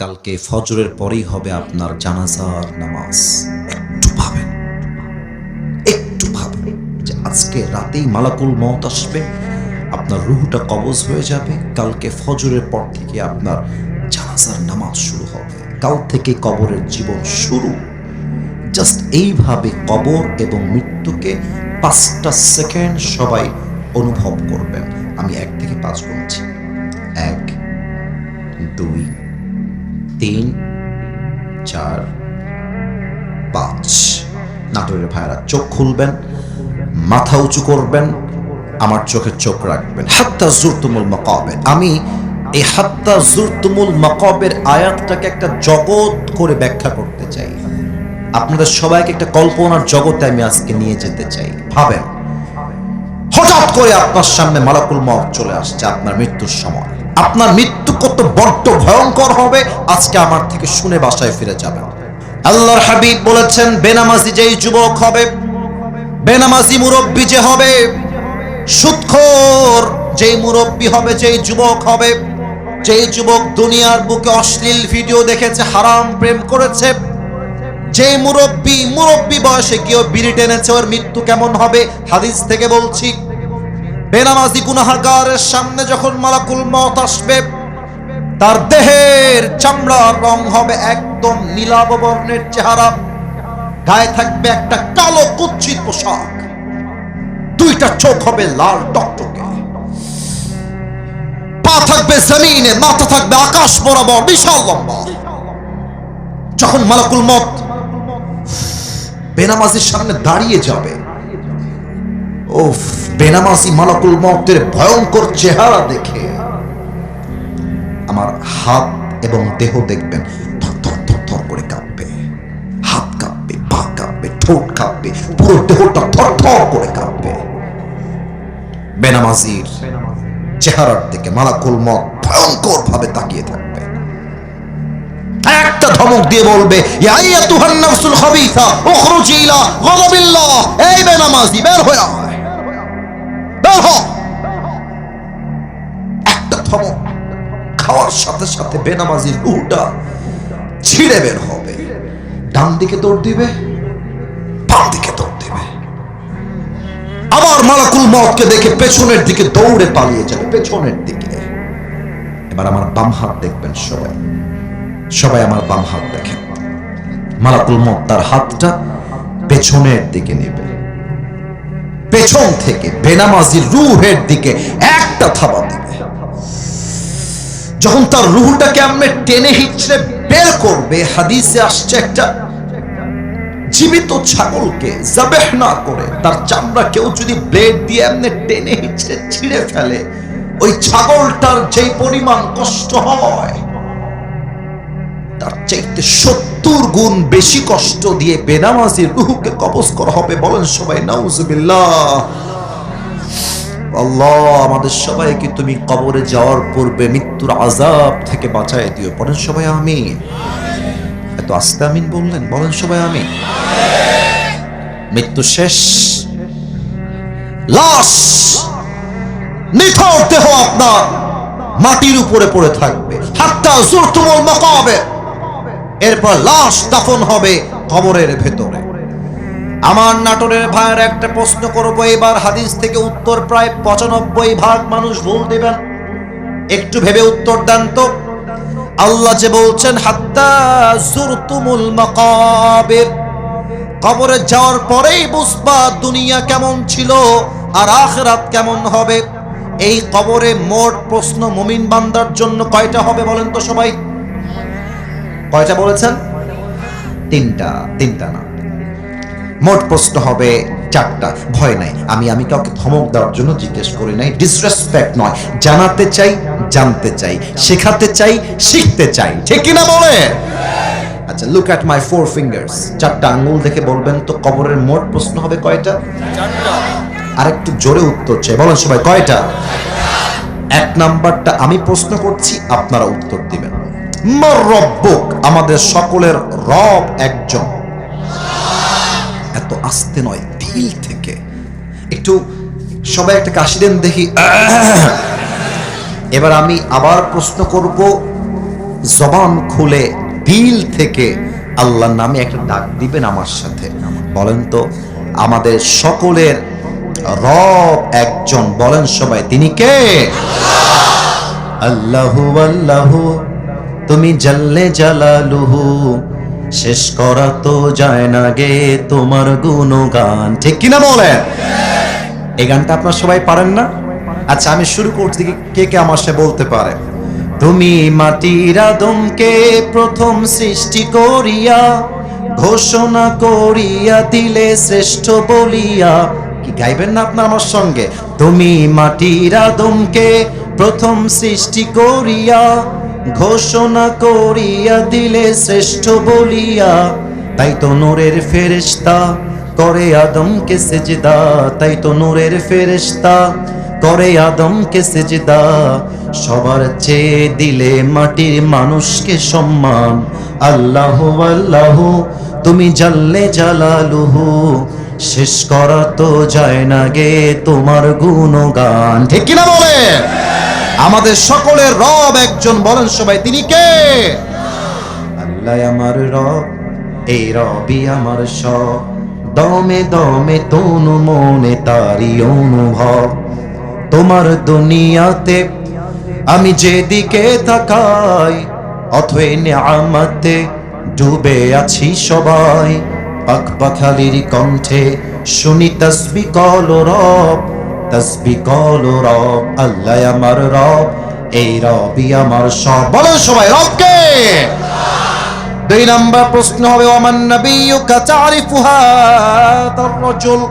কালকে ফজরের পরেই হবে আপনার জানাজার নামাজ। একটু ভাবেন, একটু ভাবেন যে আজকে রাতেই মালাকুল মওত আসবে, আপনার রুহটা কবজ হয়ে যাবে, কালকে ফজরের পর থেকে আপনার জানাজার নামাজ শুরু হবে, কাল থেকে কবরের জীবন শুরু। জাস্ট এইভাবে কবর এবং মৃত্যুকে 5টা সেকেন্ড সবাই অনুভব করবেন। আমি 1 থেকে 5 বলছি। 1, 2, 3, 4, 5। নাটোরের ভাইরা চোখ খুলবেন, মাথা উঁচু করবেন, আমার চোখে চোখ রাখবেন। হাত্তা জুরতুমুল মাকাবির। আমি এই হাত্তা জুরতুমুল মাকাবির আয়াতটাকে একটা জগৎ করে ব্যাখ্যা করতে চাই। আপনাদের সবাইকে একটা কল্পনার জগতে আমি আজকে নিয়ে যেতে চাই। ভাবেন, হঠাৎ করে আপনার সামনে মালাকুল মওত চলে আসছে আপনার মৃত্যুর সময়। আপনার মৃত্যু কত বড্ড ভয়ঙ্কর হবে আজকে আমার থেকে শুনে বাসায় ফিরে যাবেন। আল্লাহর হাবিব বলেছেন, বেনামাজি যেই যুবক হবে, বেনামাজি মুরব্বি যে হবে, সুদখোর যেই মুরব্বি হবে, যেই যুবক হবে, যেই যুবক দুনিয়ার বুকে অশ্লীল ভিডিও দেখেছে, হারাম প্রেম করেছে, যে মুরব্বি বয়সে কেউ বিড়ি টেনেছে, ওর মৃত্যু কেমন হবে? হাদিস থেকে বলছি, বেনামাজি গুনাহগারের সামনে যখন মালাকুল মওত আসবে, তার দেহের চামড়ার রং হবে একদম নীলাভ বর্ণের চেহারা, গায়ে থাকবে একটা কালো কুৎসিত পোশাক, 2টা চোখ হবে লাল টকটকে, পা থাকবে জমিনে, মাথা থাকবে আকাশ বরাবর, বিশাল লম্বা। যখন মালাকুল মওত বেনামাজির সামনে দাঁড়িয়ে যাবে, ওফ, বেনামাজি মালাকুল মওতের ভয়ঙ্কর চেহারা দেখে আমার হাত এবং দেহ দেখবেন থর থর থর থর করে কাঁপবে। হাত কাঁপবে, পা কাঁপবে, ঠোঁট কাঁপবে, পুরো দেহটা থর থর করে কাঁপবে। বেনামাজির চেহারার দিকে মালাকুল মওত ভয়ঙ্কর ভাবে তাকিয়ে থাকবে। একটা ধমক দিয়ে বলবে, ইয়া আইয়াতুহান নাফসুল খাবিসা উখরুজি ইলা গাযাবিল্লাহ। এই বেনামাজি, বের হয়ে আয়, বের হ। একটা ধমক খাওয়ার সাথে সাথে বেনামাজির রূহটা ছিঁড়ে বের হবে। ডান দিকে দৌড় দিবে, বাম দিকে দৌড় দিবে। আবার মালাকুল মওতকে দেখে পেছনের দিকে দৌড়ে পালিয়ে যাবে, পেছনের দিকে। এবার আমার বাম হাত দেখবেন সবাই, সবাই আমার বাম হাত দেখেন। মালাকুল মওত তার হাতটা পেছনের দিকে নেবে, পেছন থেকে বেনামাজির রূহের দিকে একটা থাবা দিবে। যখন তার রূহটাকে এমনি টেনে হিচড়ে বের করবে, হাদিসে আসছে একটা জীবিত ছাগলকে যাবেহ না করে তার চামড়া কেউ যদি ব্লেড দিয়ে এমনি টেনে হিচড়ে ছিঁড়ে ফেলে, ওই ছাগলটার যেই পরিমাণ কষ্ট হয়, তার চাইতে 70 গুণ বেশি কষ্ট দিয়ে বেনামাজির রূহকে কবজ করা হবে। বলেন সবাই নাউজুবিল্লাহ। আল্লাহ আমাদের সবাইকে তুমি কবরে যাওয়ার পূর্বে মৃত্যুর আযাব থেকে বাঁচায় দিও। বলেন সবাই আমিন। এত আস্তে আমিন বললেন, বলেন সবাই আমিন। মৃত্যু শেষ, লাশ নিথর দেহ আপনার মাটির উপরে পড়ে থাকবে, হাত্তা জুরতুমুল মাকাবির। এরপর লাশ দাফন হবে কবরের ভেতরে। আমার নাটোরের ভাইয়ের একটা প্রশ্ন করবো এবার, হাদিস থেকে উত্তর প্রায় 95% মানুষ ভুল দিবেন, একটু ভেবে উত্তর দেন তো। আল্লাহ যে বলছেন হাত্তা জুরতুমুল মাকাবির, কবরে যাওয়ার পরেই বুঝবা দুনিয়া কেমন ছিল আর আখিরাত কেমন হবে। এই কবরে মোট প্রশ্ন মুমিন বান্দার জন্য কয়টা হবে বলেন তো সবাই? কয়টা বলেছেন? 3টা না, মোট প্রশ্ন হবে 4টা। ভয় নাই, আমি কাউকে ধমক দেওয়ার জন্য জিজ্ঞেস করি নাই, ডিসরেসপেক্ট নয়, জানাতে চাই, জানতে চাই, শেখাতে চাই, শিখতে চাই, ঠিক কিনা বলে? আচ্ছা, লুক অ্যাট মাই 4 ফিঙ্গার্স। 4টা আঙ্গুল দেখে বলবেন তো কবরের মোট প্রশ্ন হবে কয়টা? 4টা। আর একটু জোরে উত্তর চাই, বলেন সবাই কয়টা? 1 নাম্বারটা আমি প্রশ্ন করছি, আপনারা উত্তর দিবেন। মার রব্বুক, আমাদের সকলের রব একজন। এত আস্তে নয়, দিল থেকে। একটু সবাই একটা কাশি দেন দেখি। এবার আমি আবার প্রশ্ন করব, জবান খুলে দিল থেকে আল্লাহর নামে একটা ডাক দিবেন আমার সাথে। বলেন তো আমাদের সকলের রব একজন, বলেন সবাই, তিনি কে? আল্লাহু আল্লাহু, তুমি জাল্লে জালালুহু, শেষ করা তো যায় না গে তোমার গুণগান। ঠিক কিনা বলেন? এই গানটা আপনারা সবাই পারেন না? আচ্ছা আমি শুরু করছি, কে কে আমার সাথে বলতে পারে? তুমি মাটির আদমকে প্রথম সৃষ্টি করিয়া ঘোষণা করিয়া দিলে শ্রেষ্ঠ বলিয়া। কি গাইবেন না আপনার আমার সঙ্গে? তুমি মাটির আদমকে প্রথম সৃষ্টি করিয়া ঘোষণা করিয়া দিলে শ্রেষ্ঠ বলিয়া। তাই তো নূরের ফেরেশতা করে আদমকে সেজদা, তাই তো নূরের ফেরেশতা করে আদমকে সেজদা। সবার চেয়ে দিলে মাটির মানুষকে সম্মান। আল্লাহু আল্লাহু, তুমি জাল্লে জালালুহু, শেষ করা তো যায় না গে তোমার গুণগান। ঠিক কিনা বলে? আমাদের সকলের রব একজন, বলেন সবাই, তিনি কে? আল্লাহ আমার রব, এই রবই আমার সব, দমে দমে তনু মনে তারি অনুভব। তোমার দুনিয়াতে আমি যেদিকে তাকাই, অথই নিয়ামতে ডুবে আছি সবাই। পাক পাখালির কণ্ঠে শুনি তাসবিহ কল রব, তাসবিহ কল রব। আল্লাহ আমার রব, এই রবই আমার সব, বলেন সবাই, রবকে। দুই নাম্বার প্রশ্ন হবে, ওমান নাবিয়্যুকা তারিফু হাদার রাজুল,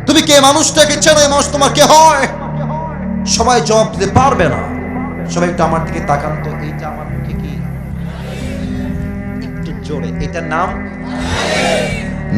তুমি কে মানুষটাকে চেনো? এই মানুষ তোমার কে হয়? সবাই জবাব দিতে পারবে না। সবাই একটু আমার দিকে তাকান তো, এইটা আমার মুখে কি? একটু জোরে, এটার নাম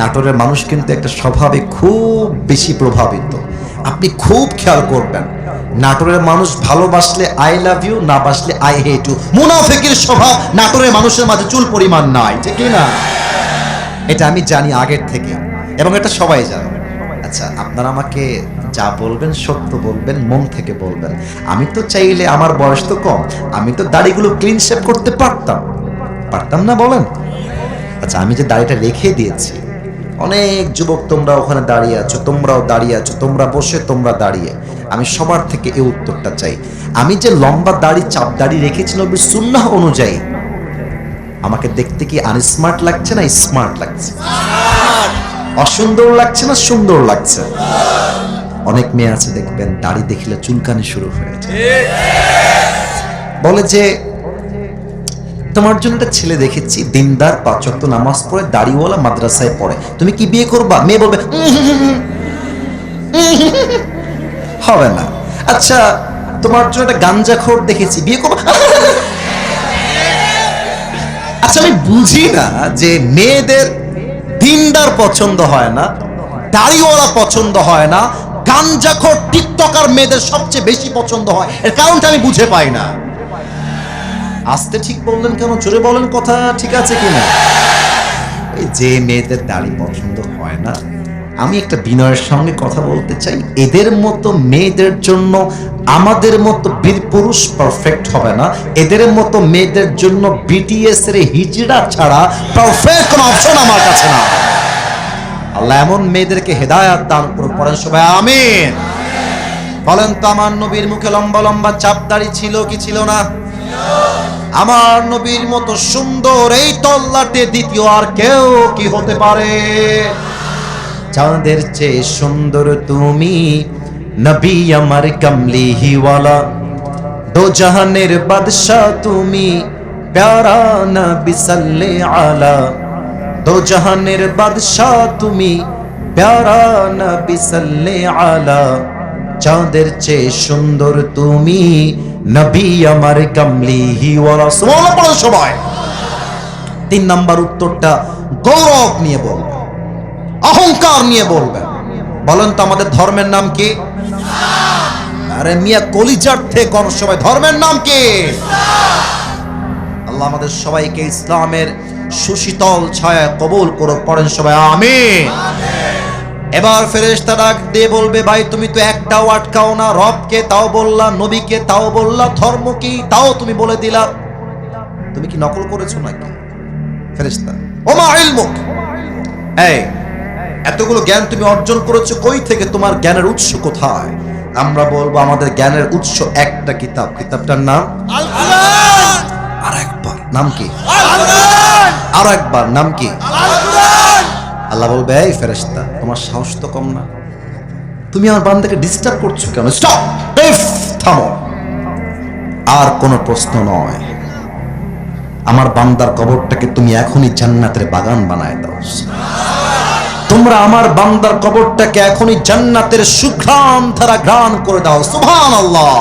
নাটোরের মানুষ কিন্তু একটা স্বভাবে খুব বেশি প্রভাবিত। আপনি খুব খেয়াল করবেন, নাটোরের মানুষ ভালোবাসলে আই লাভ ইউ, না বাসলে আই হেট ইউ। মুনাফিকের স্বভাব নাটোরের মানুষের মাঝে চুল পরিমাণ নাই, ঠিক না? এটা আমি জানি আগের থেকে, এবং এটা সবাই জানে। আচ্ছা আপনারা আমাকে যা বলবেন সত্য বলবেন, মন থেকে বলবেন। আমি তো চাইলে, আমার বয়স তো কম, আমি তো দাড়িগুলো ক্লিন শেভ করতে পারতাম, পারতাম না বলেন? আচ্ছা আমি যে দাড়িটা রেখে দিয়েছি, অনেক যুবক তোমরা ওখানে দাঁড়িয়ে আছো, তোমরাও দাঁড়িয়ে আছো, তোমরা বসে তোমরা দাঁড়িয়ে, আমি সবার থেকে এই উত্তরটা চাই। আমি যে লম্বা দাড়ি, চাপ দাড়ি রেখেছি নবীর সুন্নাহ অনুযায়ী, আমাকে দেখতে কি আনস্মার্ট লাগছে না স্মার্ট লাগছে? অসুন্দর লাগছে না সুন্দর লাগছে? অনেক মেয়ে আছে দেখবেন দাড়ি দেখলে চুলকানি শুরু হয়েছে, বলে যে তোমার জন্য একটা ছেলে দেখেছি, দিনদার, 5 ওয়াক্ত নামাজ পড়ে, দাড়িওয়ালা, মাদ্রাসায় পড়ে, তুমি কি বিয়ে করবা? মেয়ে বলবে হবে না। আচ্ছা তোমার জন্য একটা গাঞ্জাখোর দেখেছি, বিয়ে করবা? আচ্ছা আমি বুঝি না যে মেয়েদের দিনদার পছন্দ হয় না, দাড়িওয়ালা পছন্দ হয় না, গাঞ্জাখোর টিকটকার মেয়েদের সবচেয়ে বেশি পছন্দ হয়, এর কারণটা আমি বুঝে পাই না। আস্তে ঠিক বললেন কেন? জোরে বলেন, কথা ঠিক আছে কিনা? এই যে মেয়েদের দাড়ি পছন্দ হয় না, আমি একটা বিনয়ের সঙ্গে কথা বলতে চাই, এদের মতো মেয়েদের জন্য আমাদের মতো বীর পুরুষ পারফেক্ট হবে না, এদের মতো মেয়েদের জন্য বিটিএস এর হিজড়া ছাড়া পারফেক্ট কোনো অপশন আমার কাছে না। আল্লাহ এমন মেয়েদেরকে হেদায়াত দান করুন, পড়েন সবাই আমিন। বলেন তো আমার নবীর মুখে লম্বা লম্বা চাপ দাড়ি ছিল কি ছিল না? আমার নবীর মতো সুন্দর এই তল্লাটে দ্বিতীয় আর কেউ কি হতে পারে? চাঁদের চেয়ে সুন্দর তুমি, নবী আমার কমলিহিওয়ালা, দো জাহানের বাদশা তুমি, প্যারা নবী সাল্লে আলা। দো জাহানের বাদশা তুমি, প্যারা নবী সাল্লে আলা। চাঁদের চেয়ে সুন্দর তুমি, নবী আমার কমলিহিওয়ালা। সুবহানাল্লাহ পড়ো সবাই। 3 নাম্বার উত্তরটা গৌরব নিয়ে বলবেন, অহংকার নিয়ে বলবেন। বলেন তো আমাদের ধর্মের নাম কি? আরে মিয়া কলিজার থেকে কোন সবাই, ধর্মের নাম কি? আল্লাহ আমাদের সবাইকে ইসলামের সুশীতল ছায়া কবুল করুক, পড়েন সবাই আমিন। এবার ফেরেশতা ডাক দিয়ে বলবে, ভাই তুমি তো একটাও আটকাও না, রবকে তাও বললা, নবীকে তাও বললা, ধর্ম কি তাও তুমি বলে দিলা, তুমি কি নকল করেছো নাকি? ফেরেশতা, ওমা ইলমুক, এই এতগুলো জ্ঞান তুমি অর্জন করেছো কই থেকে? তোমার জ্ঞানের উৎস কোথায়? আমরা বলবো আমাদের জ্ঞানের উৎস একটা কিতাব, কিতাবটার নাম আল কুরআন। আরেকবার নাম কি? আল কুরআন। আরেকবার নাম কি? আল কুরআন। আল্লাহ বলবে, এই ফেরেশতা, তোমার সাহস তো কম না, তুমি আমার বান্দাকে ডিস্টার্ব করছো কেন? স্টপ, থামো। আর কোনো প্রশ্ন নয়, আমার বান্দার কবরটাকে তুমি এখনই জান্নাতের বাগান বানায় দাও। তোমরা আমার বান্দার কবরটাকে এখনই জান্নাতের সুঘ্রাণ ধারা ঘ্রাণ করে দাও। সুবহানাল্লাহ।